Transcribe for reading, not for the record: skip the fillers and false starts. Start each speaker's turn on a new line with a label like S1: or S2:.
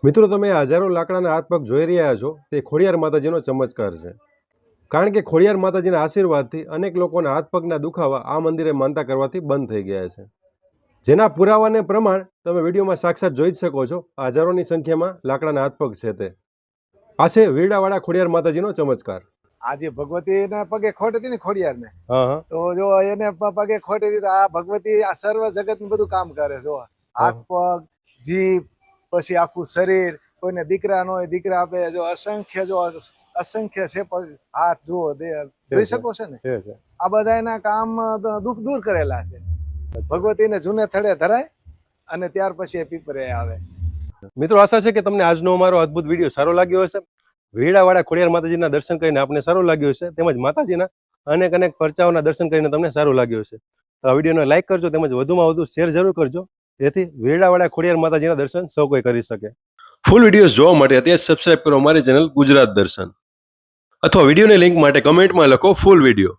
S1: મિત્રો, તમે હજારો લાકડાના હાથ પગ જોઈ રહ્યા છો તે ખોડિયાર માતાજીનો ચમત્કાર છે. કારણ કે ખોડિયાર માતાજીના આશીર્વાદથી અનેક લોકોના હાથ પગના દુખાવા આ મંદિરે માનતા કરવાથી બંધ થઈ ગયા છે. જેના પુરાવાને પ્રમાણ તમે વિડીયોમાં સાક્ષાત જોઈ જ શકો છો. હજારોની સંખ્યામાં લાકડાના હાથ પગ છે તે. આ છે વીરડાવાળા ખોડિયાર માતાજીનો ચમત્કાર.
S2: આજે ભગવતીના પગે ખોટ હતી ને ખોડિયારને,
S1: હા,
S2: તો જો એને પગે ખોટ હતી તો આ ભગવતી આ સર્વ જગતનું બધું કામ કરે. જો હાથ પગ, જીભ, પછી આખું શરીર. કોઈને દીકરા ન હોય દીકરા આપે. જો અસંખ્ય છે પગ, હાથ જુઓ, જોઈ શકો છો ને. આ બધા એના કામ દુઃખ દૂર કરેલા છે. ભગવતીને જૂને થડે ધરાય અને ત્યાર પછી એ પીપરે આવે.
S1: મિત્રો, આશા છે કે તમને આજનો અમારો અદ્ભુત વિડીયો સારો લાગ્યો હશે. વીરડાવાળા ખોડિયાર માતાજીના દર્શન કરીને આપને સારું લાગ્યું હશે, તેમજ માતાજીના અનેક પરચાઓના દર્શન કરીને તમને સારું લાગ્યું હશે. તો આ વિડીયોને લાઈક કરજો, તેમજ વધુમાં વધુ શેર જરૂર કરજો, જેથી વીરડાવાળા ખોડિયાર માતાજીના દર્શન સૌ કોઈ કરી શકે. ફૂલ વિડીયોઝ જોવા માટે અત્યારે સબસ્ક્રાઇબ કરો અમારી ચેનલ ગુજરાત દર્શન, અથવા વિડીયોની લિંક માટે કમેન્ટમાં લખો ફૂલ વિડીયો.